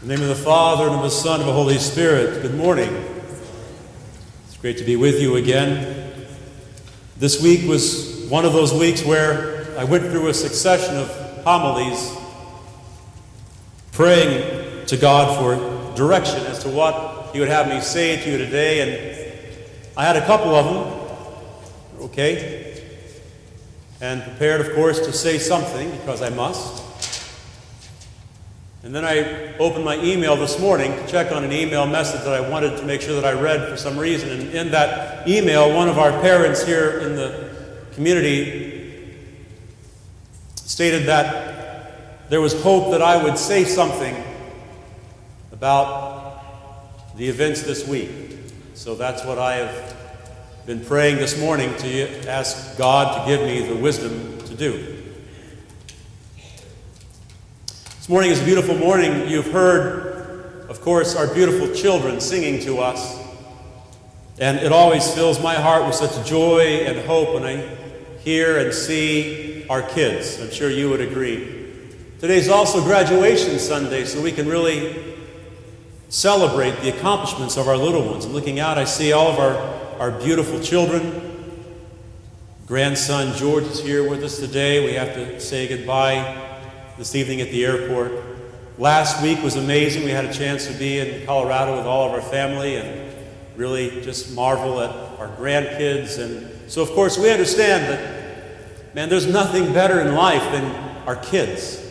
In the name of the Father, and of the Son, and of the Holy Spirit, good morning. It's great to be with you again. This week was one of those weeks where I went through a succession of homilies, praying to God for direction as to what He would have me say to you today, and I had a couple of them, okay, and prepared, of course, to say something, because I must. And then I opened my email this morning to check on an email message that I wanted to make sure that I read for some reason. And in that email, one of our parents here in the community stated that there was hope that I would say something about the events this week. So that's what I have been praying this morning to ask God to give me the wisdom to do. This morning is a beautiful morning. You've heard, of course, our beautiful children singing to us. And it always fills my heart with such joy and hope when I hear and see our kids. I'm sure you would agree. Today's also graduation Sunday, so we can really celebrate the accomplishments of our little ones. And looking out, I see all of our beautiful children. Grandson George is here with us today. We have to say goodbye this evening at the airport. Last week was amazing. We had a chance to be in Colorado with all of our family and really just marvel at our grandkids. And so, of course, we understand that, man, there's nothing better in life than our kids,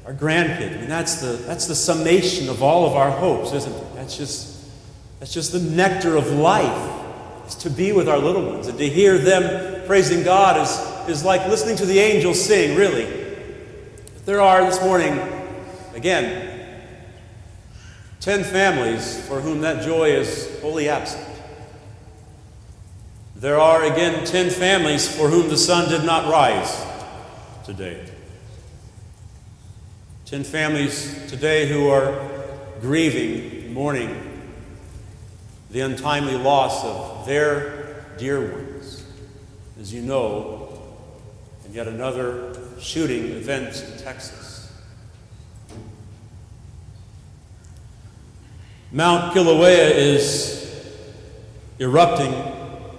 our grandkids. I mean, that's the summation of all of our hopes, isn't it? That's just the nectar of life, is to be with our little ones. And to hear them praising God is like listening to the angels sing, really. There are this morning, again, 10 families for whom that joy is wholly absent. There are, again, 10 families for whom the sun did not rise today. 10 families today who are grieving, mourning the untimely loss of their dear ones, as you know, and yet another shooting event in Texas. Mount Kilauea is erupting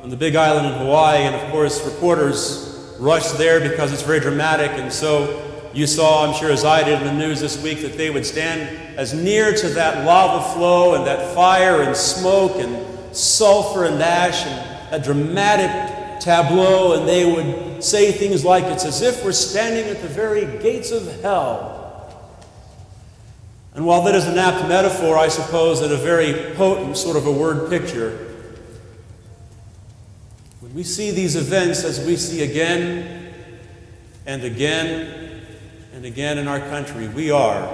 on the Big Island in Hawaii, and of course reporters rush there because it's very dramatic, and so you saw, I'm sure as I did in the news this week, that they would stand as near to that lava flow and that fire and smoke and sulfur and ash and that dramatic tableau, and they would say things like, it's as if we're standing at the very gates of hell. And while that is an apt metaphor, I suppose, and a very potent sort of a word picture, when we see these events, as we see again and again and again in our country, we are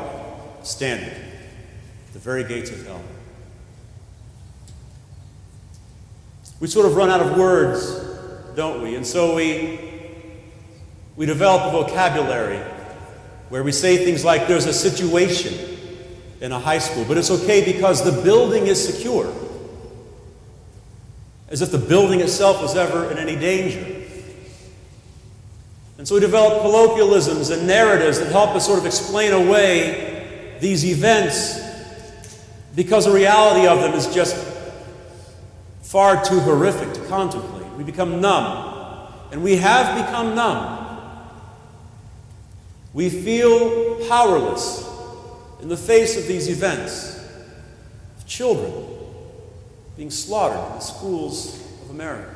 standing at the very gates of hell. We sort of run out of words, don't we? And so we develop a vocabulary where we say things like, there's a situation in a high school, but it's okay because the building is secure. As if the building itself was ever in any danger. And so we develop colloquialisms and narratives that help us sort of explain away these events because the reality of them is just far too horrific to contemplate. We become numb, and we have become numb. We feel powerless in the face of these events of children being slaughtered in the schools of America.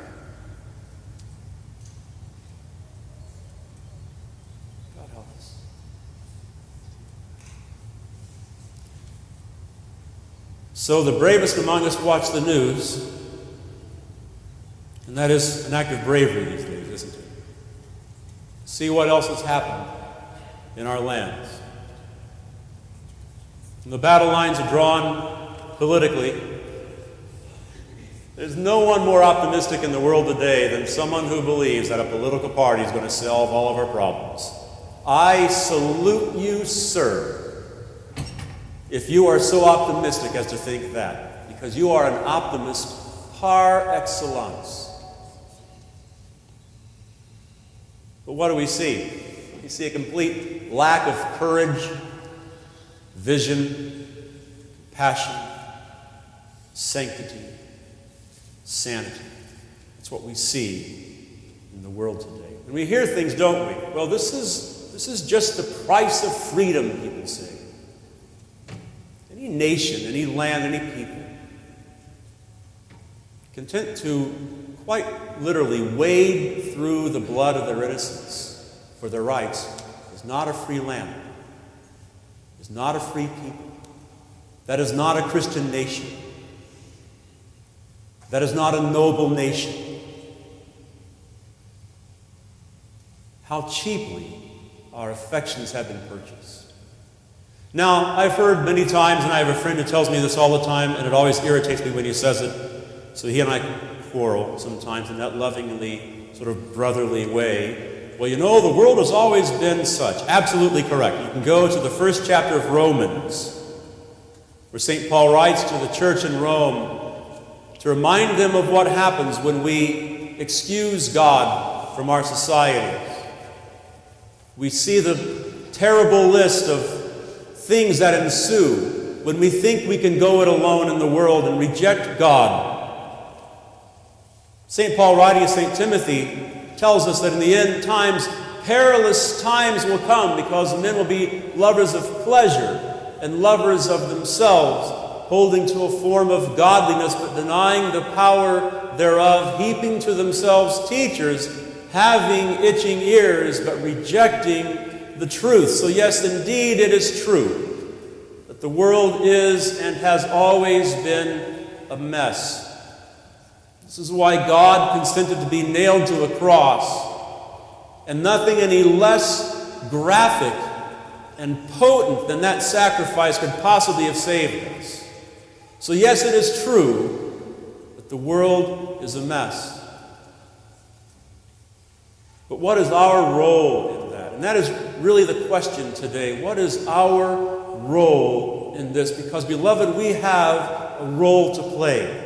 God help us. So the bravest among us watch the news. And that is an act of bravery these days, isn't it? See what else has happened in our lands. When the battle lines are drawn politically, there's no one more optimistic in the world today than someone who believes that a political party is going to solve all of our problems. I salute you, sir, if you are so optimistic as to think that, because you are an optimist par excellence. But what do we see? We see a complete lack of courage, vision, compassion, sanctity, sanity. That's what we see in the world today. And we hear things, don't we? Well, this is just the price of freedom, people say. Any nation, any land, any people, content to quite literally wade through the blood of their innocents for their rights, is not a free land, is not a free people. That is not a Christian nation. That is not a noble nation. How cheaply our affections have been purchased. Now, I've heard many times, and I have a friend who tells me this all the time, and it always irritates me when he says it, so he and I quarrel sometimes in that lovingly, sort of brotherly way. Well, you know, the world has always been such. Absolutely correct. You can go to the first chapter of Romans, where St. Paul writes to the church in Rome to remind them of what happens when we excuse God from our societies. We see the terrible list of things that ensue when we think we can go it alone in the world and reject God. St. Paul, writing to St. Timothy, tells us that in the end times, perilous times will come because men will be lovers of pleasure and lovers of themselves, holding to a form of godliness but denying the power thereof, heaping to themselves teachers, having itching ears but rejecting the truth. So yes, indeed, it is true that the world is and has always been a mess. This is why God consented to be nailed to a cross, and nothing any less graphic and potent than that sacrifice could possibly have saved us. So yes, it is true that the world is a mess. But what is our role in that? And that is really the question today. What is our role in this? Because, beloved, we have a role to play.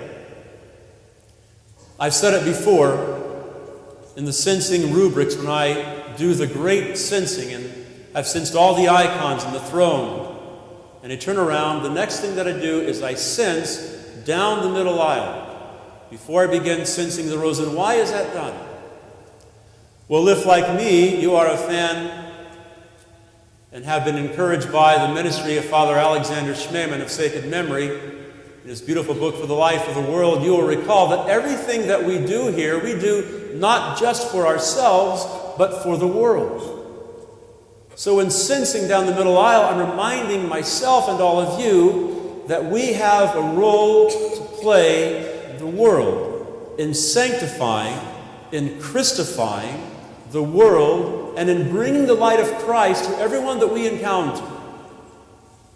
I've said it before in the censing rubrics when I do the great censing, and I've censed all the icons in the throne. And I turn around, the next thing that I do is I cense down the middle aisle before I begin censing the rows. And why is that done? Well, if, like me, you are a fan and have been encouraged by the ministry of Father Alexander Schmemann of sacred memory, in his beautiful book, For the Life of the World, you will recall that everything that we do here, we do not just for ourselves, but for the world. So in censing down the middle aisle, I'm reminding myself and all of you that we have a role to play in the world, in sanctifying, in Christifying the world, and in bringing the light of Christ to everyone that we encounter.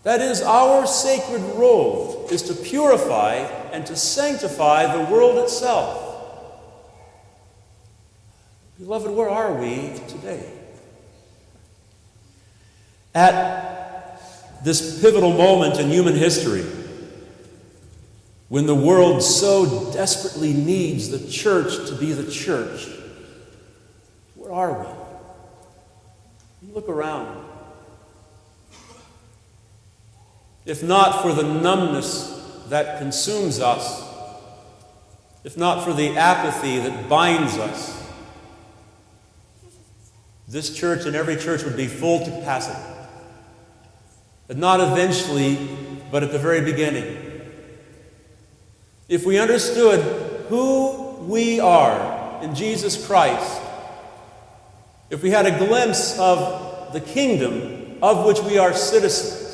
That is, our sacred role is to purify and to sanctify the world itself. Beloved, where are we today? At this pivotal moment in human history, when the world so desperately needs the church to be the church, where are we? Look around. If not for the numbness that consumes us, if not for the apathy that binds us, this church and every church would be full to capacity. But not eventually, but at the very beginning. If we understood who we are in Jesus Christ, if we had a glimpse of the kingdom of which we are citizens,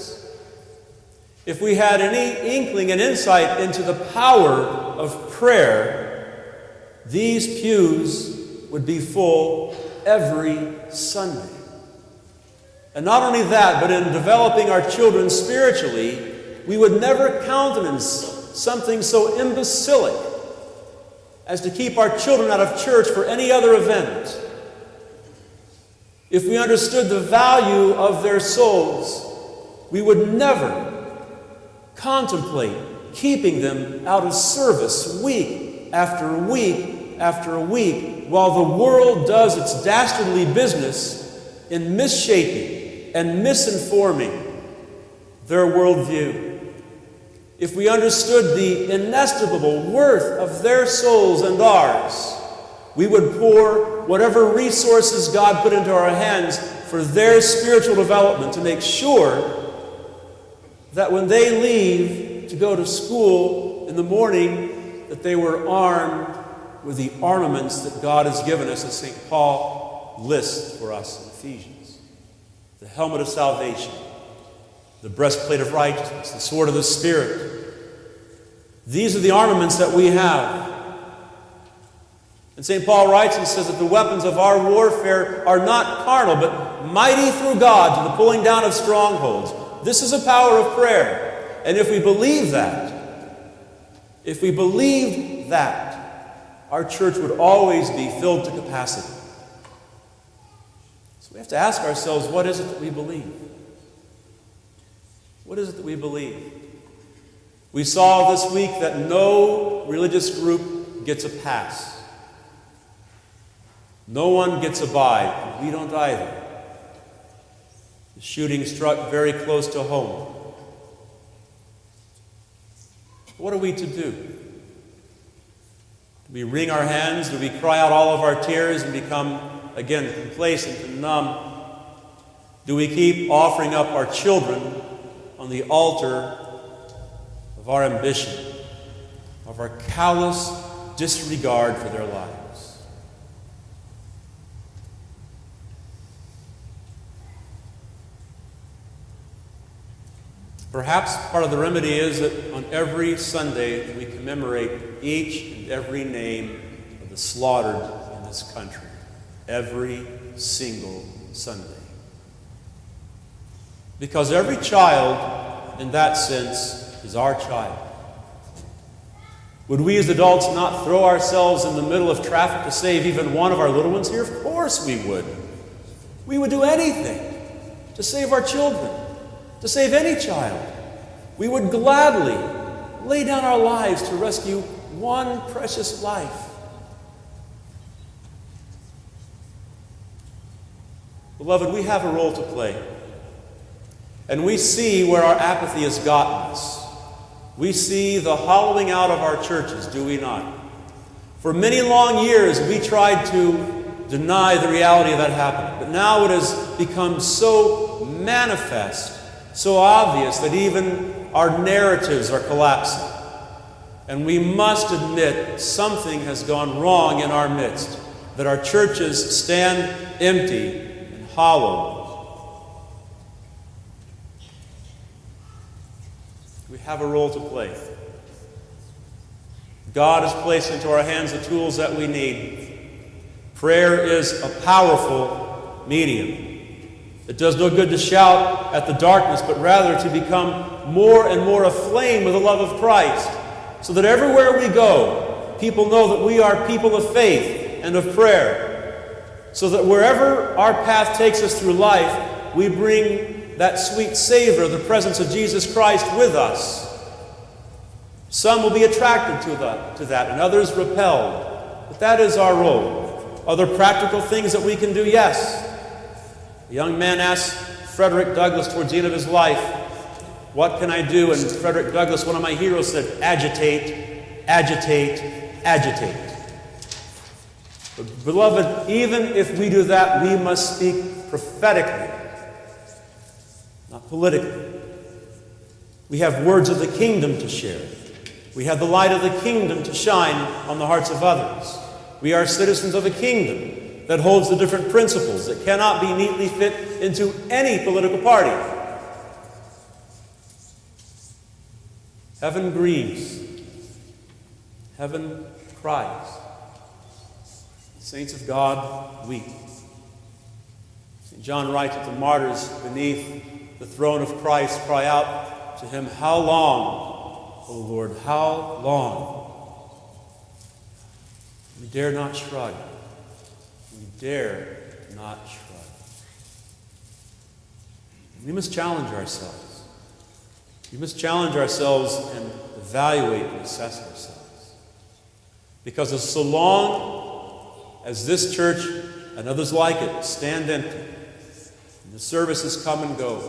if we had any inkling and insight into the power of prayer, these pews would be full every Sunday. And not only that, but in developing our children spiritually, we would never countenance something so imbecilic as to keep our children out of church for any other event. If we understood the value of their souls, we would never contemplate keeping them out of service week after week after week while the world does its dastardly business in misshaping and misinforming their worldview. if we understood the inestimable worth of their souls and ours, we would pour whatever resources God put into our hands for their spiritual development to make sure that when they leave to go to school in the morning, that they were armed with the armaments that God has given us, as St. Paul lists for us in Ephesians. The helmet of salvation, the breastplate of righteousness, the sword of the Spirit. These are the armaments that we have. And St. Paul writes and says that the weapons of our warfare are not carnal, but mighty through God to the pulling down of strongholds. This is a power of prayer. And if we believe that, our church would always be filled to capacity. So we have to ask ourselves, what is it that we believe? What is it that we believe? We saw this week that no religious group gets a pass. No one gets a bye. We don't either. The shooting struck very close to home. What are we to do? Do we wring our hands? Do we cry out all of our tears and become, again, complacent and numb? Do we keep offering up our children on the altar of our ambition, of our callous disregard for their lives? Perhaps part of the remedy is that on every Sunday we commemorate each and every name of the slaughtered in this country. Every single Sunday. Because every child, in that sense, is our child. Would we as adults not throw ourselves in the middle of traffic to save even one of our little ones here? Of course we would. We would do anything to save our children. To save any child. We would gladly lay down our lives to rescue one precious life. Beloved, we have a role to play. And we see where our apathy has gotten us. We see the hollowing out of our churches, do we not? For many long years, we tried to deny the reality of that happening. But now it has become so manifest, so obvious, that even our narratives are collapsing. And we must admit something has gone wrong in our midst, that our churches stand empty and hollow. We have a role to play. God has placed into our hands the tools that we need. Prayer is a powerful medium. It does no good to shout at the darkness, but rather to become more and more aflame with the love of Christ, so that everywhere we go, people know that we are people of faith and of prayer, so that wherever our path takes us through life, we bring that sweet savor of the presence of Jesus Christ with us. Some will be attracted to that, and others repelled. But that is our role. Other practical things that we can do, yes. A young man asked Frederick Douglass towards the end of his life, "What can I do?" And Frederick Douglass, one of my heroes, said, "Agitate, agitate, agitate." But beloved, even if we do that, we must speak prophetically, not politically. We have words of the kingdom to share. We have the light of the kingdom to shine on the hearts of others. We are citizens of a kingdom that holds the different principles that cannot be neatly fit into any political party. Heaven grieves. Heaven cries. Saints of God weep. St. John writes that the martyrs beneath the throne of Christ cry out to him, "How long, O Lord, how long?" We dare not shrug. We dare not shrug. We must challenge ourselves. We must challenge ourselves and evaluate and assess ourselves. Because so long as this church and others like it stand empty, and the services come and go,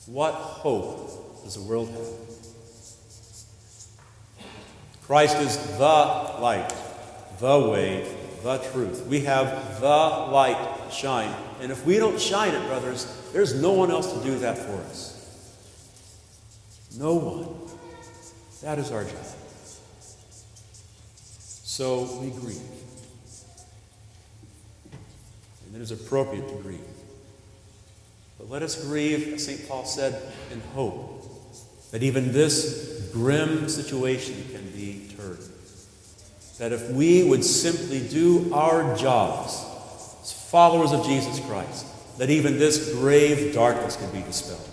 what hope does the world have. Christ is the light, the way, the truth. We have the light to shine. And if we don't shine it, brothers, there's no one else to do that for us. No one. That is our job. So we grieve. And it is appropriate to grieve. But let us grieve, as St. Paul said, in hope that even this grim situation can be turned. That if we would simply do our jobs as followers of Jesus Christ, that even this grave darkness can be dispelled.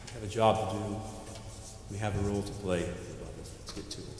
We have a job to do. We have a role to play. Let's get to it.